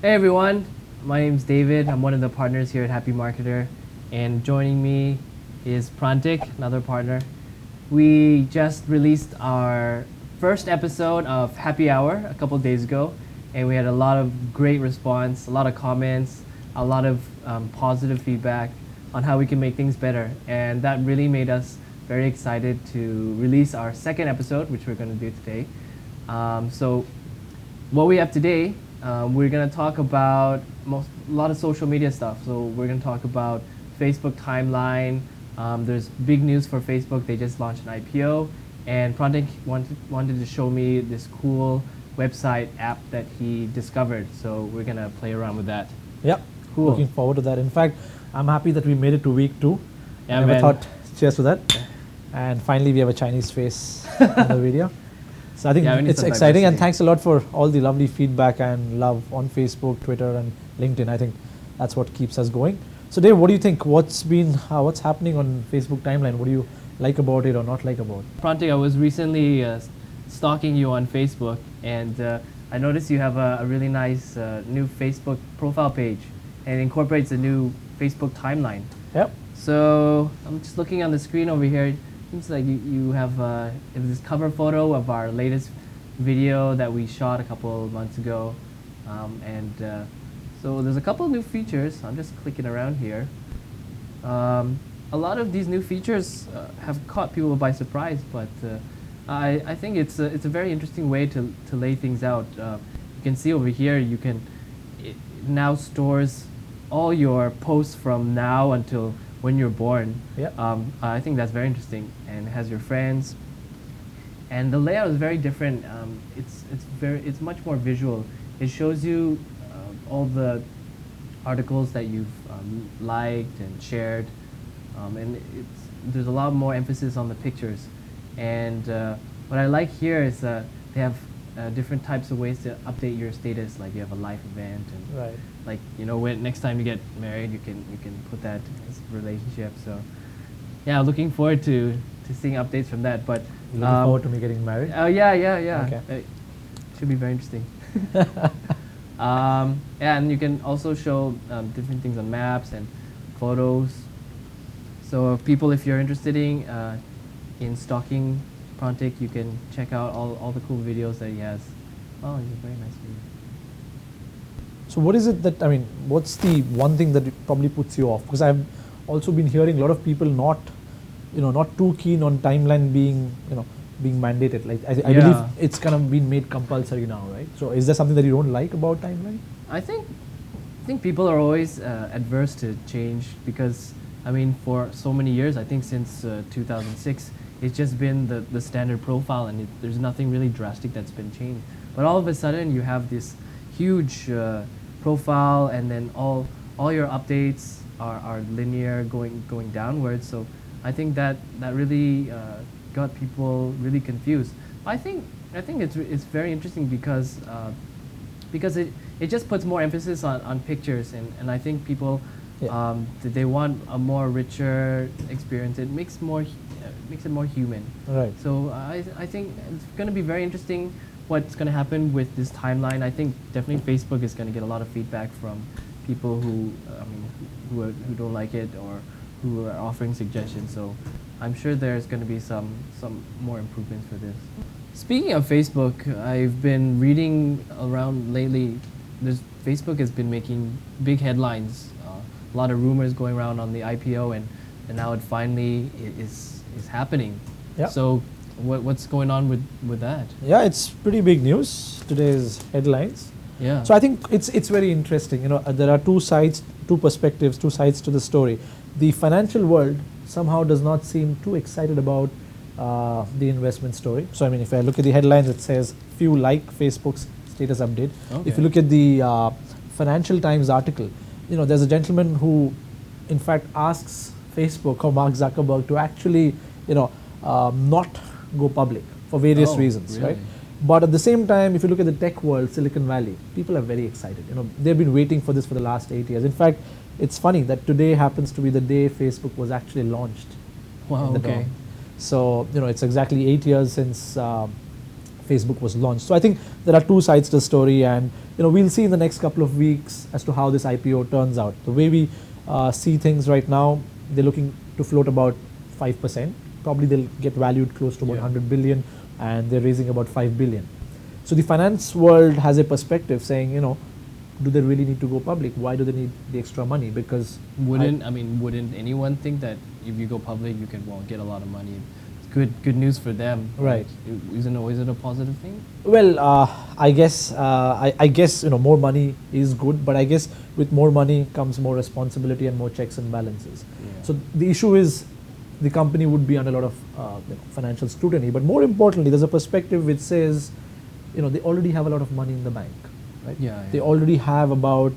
Hey everyone, my name's David. I'm one of the partners here at Happy Marketer, and joining me is Prantik, another partner. We just released our first episode of Happy Hour a couple days ago, and we had a lot of great response, a lot of comments, a lot of positive feedback on how we can make things better, and that really made us very excited to release our second episode, which we're going to do today. So what we have today, we're going to talk about a lot of social media stuff. So we're going to talk about Facebook timeline. There's big news for Facebook. They just launched an IPO, and Prantik wanted to show me this cool website app that he discovered. So we're going to play around with that. Yeah, Cool. looking forward to that. In fact, I'm happy that we made it to week 2. Yeah, I never man. thought, cheers to that. And finally, we have a Chinese face in the video. So I think Yeah, we need it's some exciting, and diversity. thanks a lot for all the lovely feedback and love on Facebook, Twitter, and LinkedIn. I think that's what keeps us going. So Dave, what do you think? What's happening on Facebook timeline? What do you like about it or not like about it? Prantik, I was recently stalking you on Facebook, and I noticed you have a really nice new Facebook profile page, and it incorporates a new Facebook timeline. Yep. So I'm just looking on the screen over here. It seems like you have this cover photo of our latest video that we shot a couple of months ago, so there's a couple of new features. I'm just clicking around here. A lot of these new features have caught people by surprise, but I think it's a very interesting way to lay things out. You can see over here, it now stores all your posts from now until when you're born. Yep. I think that's very interesting, and it has your friends. And the layout is very different. It's much more visual. It shows you all the articles that you've liked and shared, and there's a lot more emphasis on the pictures. And what I like here is they have different types of ways to update your status. Like you have a life event, and Right. like when next time you get married, you can put that as a relationship. So yeah, looking forward to seeing updates from that. But Looking forward to me getting married. oh yeah. Okay. Should be very interesting. Yeah, and you can also show different things on maps and photos. So if you're interested in stalking Prantik, you can check out all the cool videos that he has. Oh, he's a very nice video. So what is it what's the one thing that it probably puts you off? Because I've also been hearing a lot of people not too keen on timeline being mandated. Like I Yeah. believe it's kind of been made compulsory now, right? So is there something that you don't like about timeline? I think people are always adverse to change because for so many years, I think since 2006, it's just been the standard profile, and there's nothing really drastic that's been changed. But all of a sudden, you have this huge profile, and then all your updates are linear, going downwards. So I think that really got people really confused. I think it's very interesting because it just puts more emphasis on pictures, and I think people Yeah. they want a more richer experience. It makes it more human. Right. So I think it's going to be very interesting what's going to happen with this timeline. I think definitely Facebook is going to get a lot of feedback from people who don't like it or who are offering suggestions. So I'm sure there's going to be some more improvements for this. Speaking of Facebook, I've been reading around lately. Facebook has been making big headlines. A lot of rumors going around on the IPO, and now it finally is happening. Yeah. So what's going on with that? Yeah, it's pretty big news. Today's headlines. Yeah. So I think it's very interesting. There are two sides, two perspectives, two sides to the story. The financial world somehow does not seem too excited about the investment story. So if I look at the headlines, it says few like Facebook's status update. Okay. If you look at the Financial Times article, there's a gentleman who, in fact, asks Facebook or Mark Zuckerberg to actually, not go public for various reasons, really? right? But at the same time, if you look at the tech world, Silicon Valley, people are very excited. They've been waiting for this for the last 8 years. In fact, it's funny that today happens to be the day Facebook was actually launched. Wow. in the Okay. dawn. So it's exactly 8 years since Facebook was launched. So I think there are two sides to the story, and we'll see in the next couple of weeks as to how this IPO turns out. The way we see things right now, they're looking to float about 5%. Probably they'll get valued close to about 100 billion, and they're raising about 5 billion. So the finance world has a perspective saying, do they really need to go public? Why do they need the extra money? Because wouldn't anyone think that if you go public, you can get a lot of money? It's good news for them, right? Isn't it a positive thing? Well, I guess more money is good, but I guess with more money comes more responsibility and more checks and balances. Yeah. So the issue is the company would be under a lot of financial scrutiny. But more importantly, there's a perspective which says, they already have a lot of money in the bank, right? Yeah. They already have about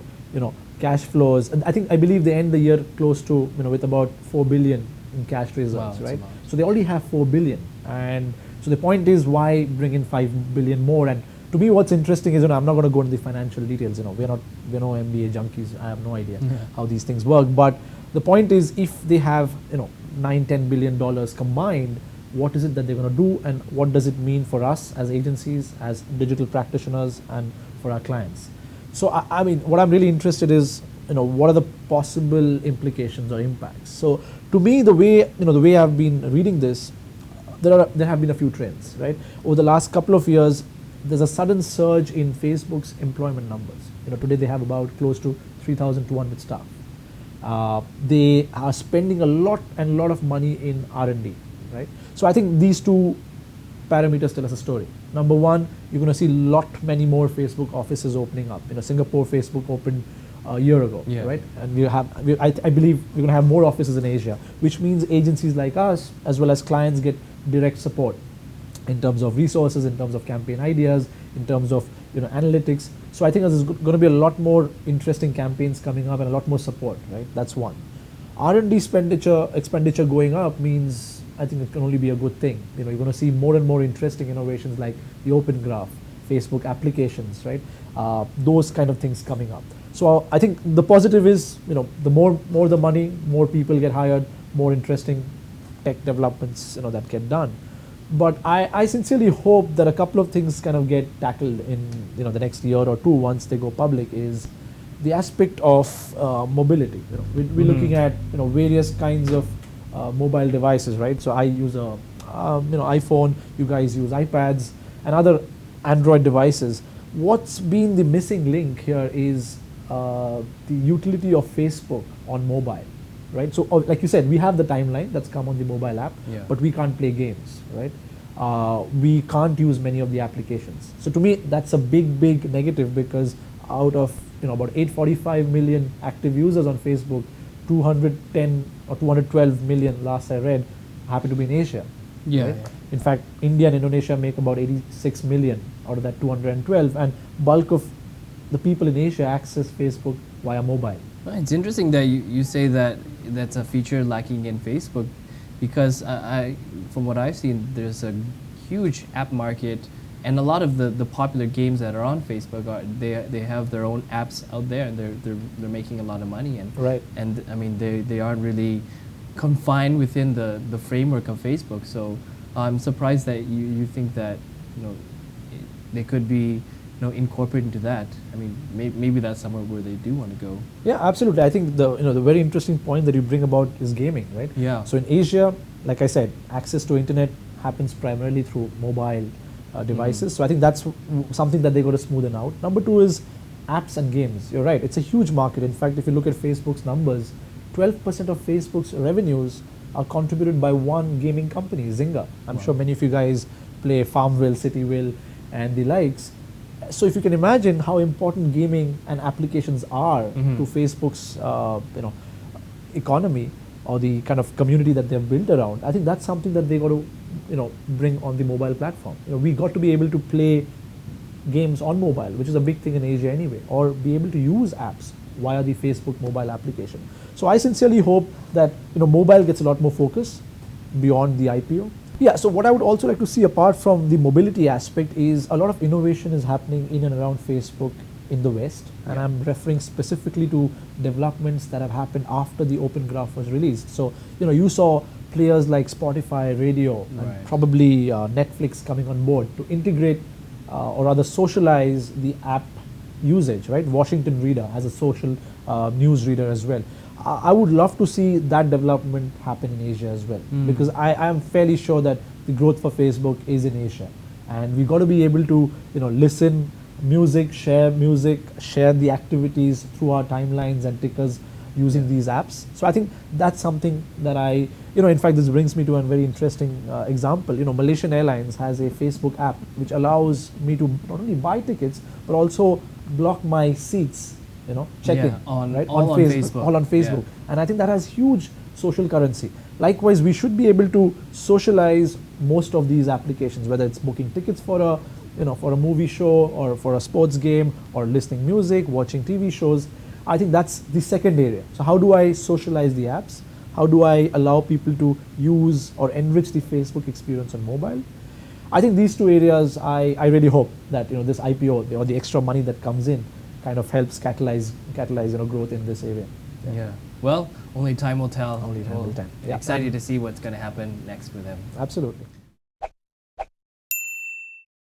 cash flows, and I believe they end the year close to with about 4 billion in cash reserves, right? So they already have 4 billion, and so the point is, why bring in 5 billion more? And to me, what's interesting is, I'm not going to go into the financial details. We're no MBA junkies. I have no idea how these things work. But the point is, if they have $9-10 billion combined, what is it that they're going to do, and what does it mean for us as agencies, as digital practitioners, and for our clients? So I mean, what I'm really interested is, what are the possible implications or impacts? So to me, the way I've been reading this, there have been a few trends, right? Over the last couple of years, there's a sudden surge in Facebook's employment numbers. Today they have about close to 3,200 staff. They are spending a lot of money in R&D, right? So I think these two parameters tell us a story. Number one, you're going to see many more Facebook offices opening up. Singapore Facebook opened a year ago, right? And I believe we're going to have more offices in Asia, which means agencies like us, as well as clients, get direct support in terms of resources, in terms of campaign ideas, in terms of analytics. So I think there's going to be a lot more interesting campaigns coming up and a lot more support, right? That's one. R&D expenditure going up means, I think it can only be a good thing. You're going to see more and more interesting innovations like the Open Graph, Facebook applications, right? Those kind of things coming up. So I think the positive is, the more the money, more people get hired, more interesting tech developments, that get done. But I sincerely hope that a couple of things kind of get tackled in the next year or two once they go public, is the aspect of mobility. We're looking at various kinds of mobile devices, right? So I use a iPhone, you guys use iPads and other Android devices. What's been the missing link here is the utility of Facebook on mobile, right? So like you said, we have the timeline that's come on the mobile app, but we can't play games, right? We can't use many of the applications. So to me, that's a big negative, because out of about 845 million active users on Facebook, 210 or 212 million last I read happen to be in Asia. Right? In fact, India and Indonesia make about 86 million out of that 212, and bulk of the people in Asia access Facebook via mobile. Well, it's interesting that you say that that's a feature lacking in Facebook, because from what I've seen, there's a huge app market, and a lot of the popular games that are on Facebook they have their own apps out there, and they're making a lot of money, and and I mean they aren't really confined within the framework of Facebook. So I'm surprised that you think that they could be incorporated into that. I mean, maybe that's somewhere where they do want to go. Yeah, absolutely. I think the very interesting point that you bring about is gaming, right? Yeah. So in Asia, like I said, access to internet happens primarily through mobile devices. So I think that's something that they got to smoothen out. Number two is apps and games. You're right. It's a huge market. In fact, if you look at Facebook's numbers, 12% of Facebook's revenues are contributed by one gaming company, Zynga. I'm sure many of you guys play Farmville, Cityville, and the likes. So if you can imagine how important gaming and applications are to Facebook's economy, or the kind of community that they've built around, I think that's something that they got to bring on the mobile platform. We got to be able to play games on mobile, which is a big thing in Asia anyway, or be able to use apps via the Facebook mobile application. So I sincerely hope that mobile gets a lot more focus beyond the IPO. Yeah, so what I would also like to see, apart from the mobility aspect, is a lot of innovation is happening in and around Facebook in the West, and I'm referring specifically to developments that have happened after the Open Graph was released. So you saw players like Spotify, Radio, and probably Netflix coming on board to integrate or rather socialize the app usage, right? Washington Reader as a social news reader as well. I would love to see that development happen in Asia as well, because I am fairly sure that the growth for Facebook is in Asia, and we got to be able to listen music, share the activities through our timelines and tickers using these apps. So I think that's something that in fact, this brings me to a very interesting example. Malaysian Airlines has a Facebook app which allows me to not only buy tickets but also block my seats, check-in, right? All on Facebook. All on Facebook. Yeah. And I think that has huge social currency. Likewise, we should be able to socialize most of these applications, whether it's booking tickets for a movie show or for a sports game or listening music, watching TV shows. I think that's the second area. So how do I socialize the apps? How do I allow people to use or enrich the Facebook experience on mobile? I think these two areas, I really hope that this IPO or the extra money that comes in kind of helps catalyze growth in this area. Yeah. Well, only time will tell. Only time will tell. Excited to see what's going to happen next for them. Absolutely.